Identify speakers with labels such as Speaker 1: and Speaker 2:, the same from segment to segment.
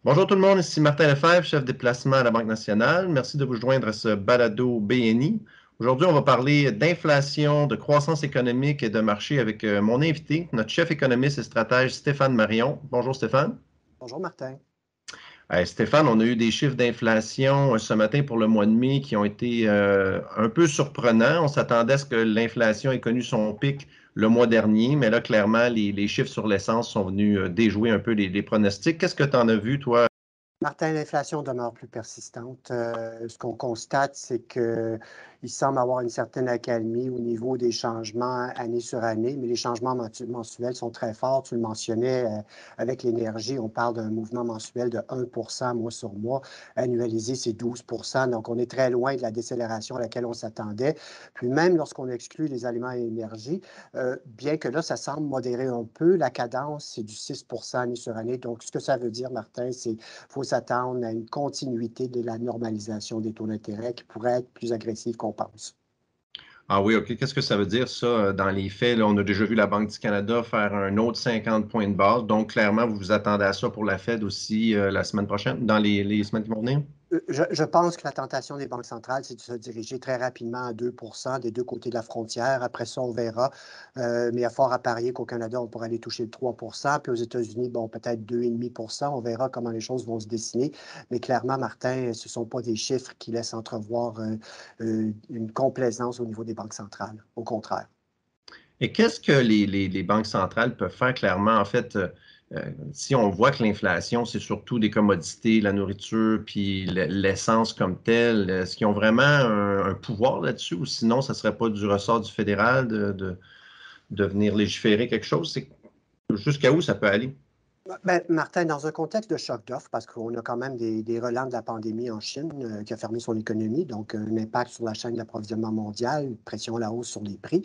Speaker 1: Bonjour tout le monde, ici Martin Lefebvre, chef des placements à la Banque nationale. Merci de vous joindre à ce balado BNI. Aujourd'hui, on va parler d'inflation, de croissance économique et de marché avec mon invité, notre chef économiste et stratège Stéphane Marion. Bonjour Stéphane.
Speaker 2: Bonjour Martin.
Speaker 1: Stéphane, on a eu des chiffres d'inflation ce matin pour le mois de mai qui ont été un peu surprenants. On s'attendait à ce que l'inflation ait connu son pic le mois dernier, mais là, clairement, les chiffres sur l'essence sont venus déjouer un peu les pronostics. Qu'est-ce que tu en as vu, toi?
Speaker 2: Martin, l'inflation demeure plus persistante. Ce qu'on constate, c'est qu'il semble avoir une certaine accalmie au niveau des changements année sur année, mais les changements mensuels sont très forts. Tu le mentionnais, avec l'énergie, on parle d'un mouvement mensuel de 1 mois sur mois. Annualisé, c'est 12. Donc, on est très loin de la décélération à laquelle on s'attendait. Puis même lorsqu'on exclut les aliments et énergie, bien que là, ça semble modérer un peu, la cadence, c'est du 6 année sur année. Donc, ce que ça veut dire, Martin, c'est faut s'attendre à une continuité de la normalisation des taux d'intérêt qui pourrait être plus agressive qu'on pense.
Speaker 1: Ah oui, OK. Qu'est-ce que ça veut dire, ça, dans les faits? Là, on a déjà vu la Banque du Canada faire un autre 50 points de base. Donc, clairement, vous vous attendez à ça pour la Fed aussi la semaine prochaine, dans les semaines qui vont venir?
Speaker 2: Je pense que la tentation des banques centrales, c'est de se diriger très rapidement à 2 des deux côtés de la frontière. Après ça, on verra. Mais il y a fort à parier qu'au Canada, on pourrait aller toucher le 3. Puis aux États-Unis, bon, peut-être 2,5. On verra comment les choses vont se dessiner. Mais clairement, Martin, ce ne sont pas des chiffres qui laissent entrevoir une complaisance au niveau des banques centrales. Au contraire.
Speaker 1: Et qu'est-ce que les banques centrales peuvent faire clairement? En fait, si on voit que l'inflation, c'est surtout des commodités, la nourriture, puis l'essence comme telle, est-ce qu'ils ont vraiment un pouvoir là-dessus ou sinon, ça ne serait pas du ressort du fédéral de venir légiférer quelque chose? Jusqu'à où ça peut aller?
Speaker 2: Ben, Martin, dans un contexte de choc d'offres, parce qu'on a quand même des relents de la pandémie en Chine qui a fermé son économie, donc un impact sur la chaîne d'approvisionnement mondiale, une pression à la hausse sur les prix.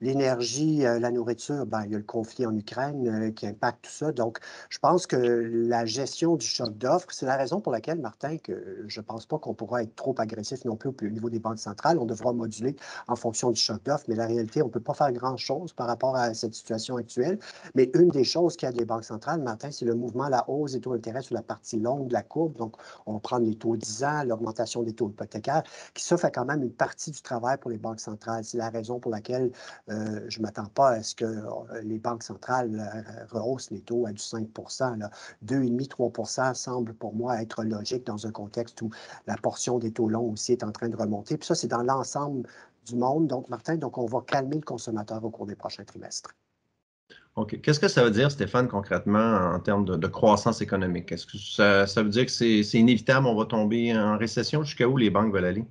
Speaker 2: L'énergie, la nourriture, ben, il y a le conflit en Ukraine qui impacte tout ça. Donc, je pense que la gestion du choc d'offres, c'est la raison pour laquelle, Martin, que je ne pense pas qu'on pourra être trop agressif non plus au niveau des banques centrales. On devra moduler en fonction du choc d'offres, mais la réalité, on ne peut pas faire grand-chose par rapport à cette situation actuelle. Mais une des choses qu'il y a des banques centrales, Martin, c'est le mouvement à la hausse des taux d'intérêt sur la partie longue de la courbe. Donc, on va prendre les taux 10 ans, l'augmentation des taux hypothécaires, qui ça fait quand même une partie du travail pour les banques centrales. C'est la raison pour laquelle je ne m'attends pas à ce que les banques centrales rehaussent les taux à du 5 là. 2,5-3 semble pour moi être logique dans un contexte où la portion des taux longs aussi est en train de remonter. Puis ça, c'est dans l'ensemble du monde. Donc, Martin, donc on va calmer le consommateur au cours des prochains trimestres.
Speaker 1: OK. Qu'est-ce que ça veut dire, Stéphane, concrètement, en termes de croissance économique? Est-ce que ça veut dire que c'est inévitable, on va tomber en récession? Jusqu'à où les banques veulent aller?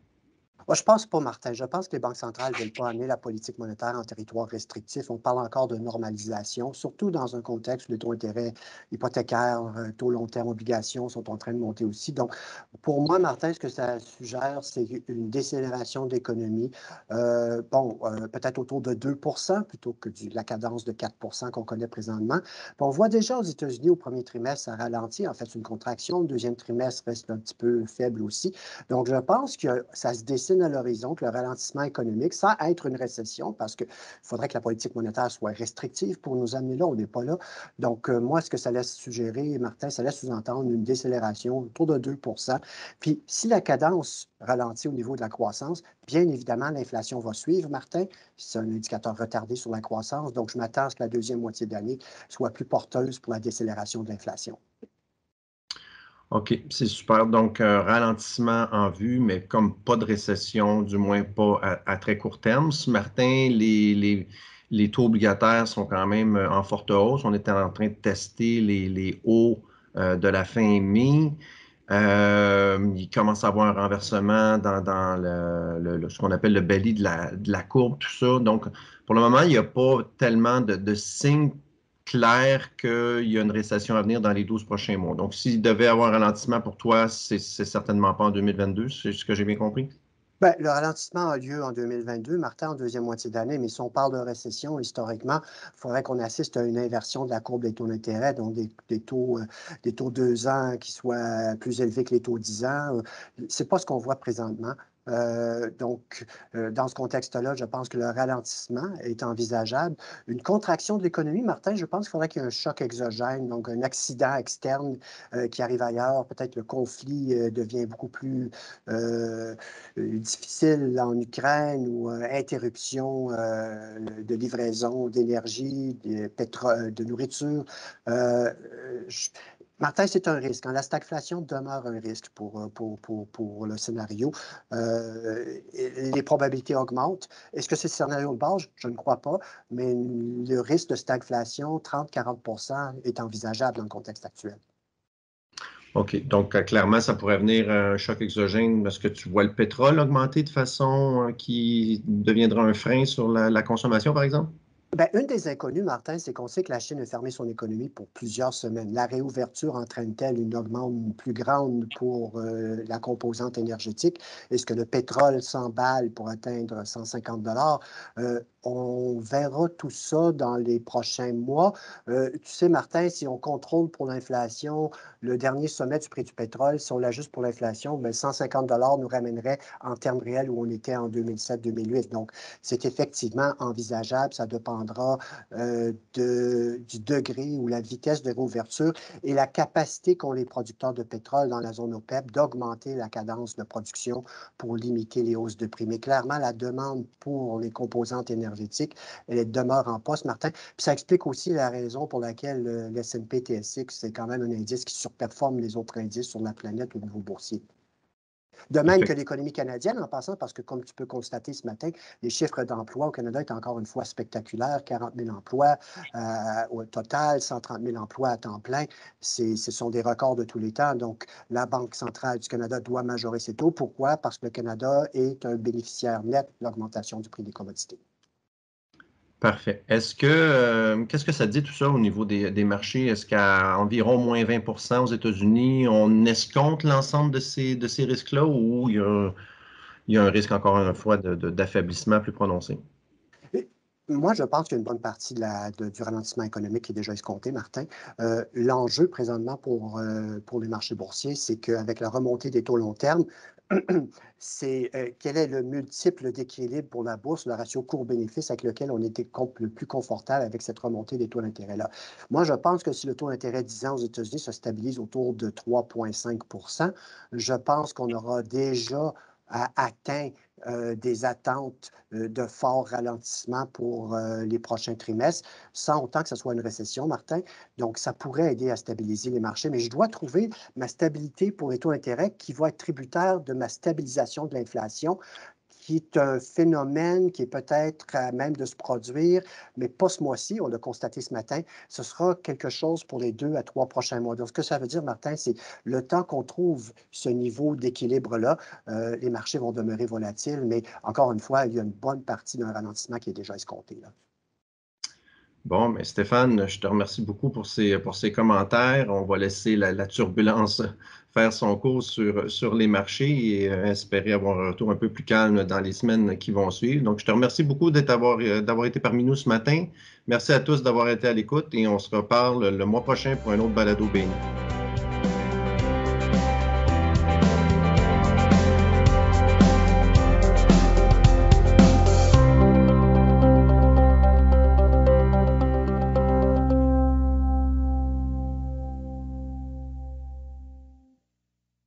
Speaker 2: Moi, je pense pas, Martin. Je pense que les banques centrales ne veulent pas amener la politique monétaire en territoire restrictif. On parle encore de normalisation, surtout dans un contexte où les taux d'intérêt hypothécaires, taux long terme, obligations sont en train de monter aussi. Donc, pour moi, Martin, ce que ça suggère, c'est une décélération de l'économie. Peut-être autour de 2 plutôt que la cadence de 4 qu'on connaît présentement. Puis on voit déjà aux États-Unis, au premier trimestre, ça ralentit. En fait, une contraction. Le deuxième trimestre reste un petit peu faible aussi. Donc, je pense que ça se dessine à l'horizon, que le ralentissement économique, sans être une récession, parce qu'il faudrait que la politique monétaire soit restrictive pour nous amener là, on n'est pas là. Donc, moi, ce que ça laisse suggérer, Martin, ça laisse sous-entendre une décélération autour de 2. Puis, si la cadence ralentit au niveau de la croissance, bien évidemment, l'inflation va suivre, Martin. C'est un indicateur retardé sur la croissance. Donc, je m'attends à ce que la deuxième moitié d'année soit plus porteuse pour la décélération de l'inflation.
Speaker 1: OK, c'est super. Donc, ralentissement en vue, mais comme pas de récession, du moins pas à très court terme. Ce matin, les taux obligataires sont quand même en forte hausse. On était en train de tester les hauts de la fin mai. Il commence à avoir un renversement dans ce qu'on appelle le belly de la courbe, tout ça. Donc, pour le moment, il n'y a pas tellement de signes clair qu'il y a une récession à venir dans les 12 prochains mois. Donc, s'il devait avoir un ralentissement pour toi, c'est certainement pas en 2022, c'est ce que j'ai bien compris?
Speaker 2: Bien, le ralentissement a lieu en 2022, Martin, en deuxième moitié d'année, mais si on parle de récession, historiquement, il faudrait qu'on assiste à une inversion de la courbe des taux d'intérêt, donc des taux 2 ans qui soient plus élevés que les taux 10 ans. C'est pas ce qu'on voit présentement. Dans ce contexte-là, je pense que le ralentissement est envisageable. Une contraction de l'économie, Martin, je pense qu'il faudrait qu'il y ait un choc exogène, donc un accident externe qui arrive ailleurs. Peut-être le conflit devient beaucoup plus difficile en Ukraine ou interruption de livraison d'énergie, de nourriture. Martin, c'est un risque, hein. La stagflation demeure un risque pour le scénario. Les probabilités augmentent. Est-ce que c'est le scénario de base? Je ne crois pas, mais le risque de stagflation, 30-40 % est envisageable dans le contexte actuel.
Speaker 1: OK. Donc, clairement, ça pourrait venir un choc exogène parce que tu vois le pétrole augmenter de façon qui deviendra un frein sur la consommation, par exemple?
Speaker 2: Bien, une des inconnues, Martin, c'est qu'on sait que la Chine a fermé son économie pour plusieurs semaines. La réouverture entraîne-t-elle une augmentation plus grande pour la composante énergétique? Est-ce que le pétrole s'emballe pour atteindre 150 On verra tout ça dans les prochains mois. Tu sais, Martin, si on contrôle pour l'inflation le dernier sommet du prix du pétrole, si on l'ajuste pour l'inflation, bien, 150 nous ramènerait en termes réels où on était en 2007-2008. Donc, c'est effectivement envisageable. Ça dépendra du degré ou la vitesse de réouverture et la capacité qu'ont les producteurs de pétrole dans la zone OPEP d'augmenter la cadence de production pour limiter les hausses de prix. Mais clairement, la demande pour les composantes énergétiques, elle demeure en poste, Martin. Puis ça explique aussi la raison pour laquelle le S&P TSX, c'est quand même un indice qui surperforme les autres indices sur la planète au niveau boursier. De même que l'économie canadienne, en passant, parce que comme tu peux constater ce matin, les chiffres d'emploi au Canada est encore une fois spectaculaire. 40 000 emplois au total, 130 000 emplois à temps plein. Ce sont des records de tous les temps. Donc, la Banque centrale du Canada doit majorer ses taux. Pourquoi? Parce que le Canada est un bénéficiaire net de l'augmentation du prix des commodités.
Speaker 1: Parfait. Qu'est-ce que ça dit tout ça au niveau des marchés? Est-ce qu'à environ moins 20 % aux États-Unis, on escompte l'ensemble de ces risques-là ou il y a un risque, encore une fois, d'affaiblissement plus prononcé?
Speaker 2: Moi, je pense qu'il y a une bonne partie du ralentissement économique qui est déjà escompté, Martin. L'enjeu présentement pour les marchés boursiers, c'est qu'avec la remontée des taux long terme, c'est quel est le multiple d'équilibre pour la bourse, le ratio court-bénéfice avec lequel on était le plus confortable avec cette remontée des taux d'intérêt-là. Moi, je pense que si le taux d'intérêt 10 ans aux États-Unis se stabilise autour de 3,5 %, je pense qu'on aura déjà atteint des attentes de fort ralentissement pour les prochains trimestres, sans autant que ce soit une récession, Martin. Donc, ça pourrait aider à stabiliser les marchés, mais je dois trouver ma stabilité pour les taux d'intérêt qui va être tributaire de ma stabilisation de l'inflation, qui est un phénomène qui est peut-être à même de se produire, mais pas ce mois-ci, on l'a constaté ce matin. Ce sera quelque chose pour les 2 à 3 prochains mois. Donc, ce que ça veut dire, Martin, c'est le temps qu'on trouve ce niveau d'équilibre-là, les marchés vont demeurer volatiles, mais encore une fois, il y a une bonne partie d'un ralentissement qui est déjà escompté, là.
Speaker 1: Bon, mais Stéphane, je te remercie beaucoup pour ces commentaires. On va laisser la turbulence faire son cours sur les marchés et espérer avoir un retour un peu plus calme dans les semaines qui vont suivre. Donc, je te remercie beaucoup d'avoir été parmi nous ce matin. Merci à tous d'avoir été à l'écoute et on se reparle le mois prochain pour un autre balado béni.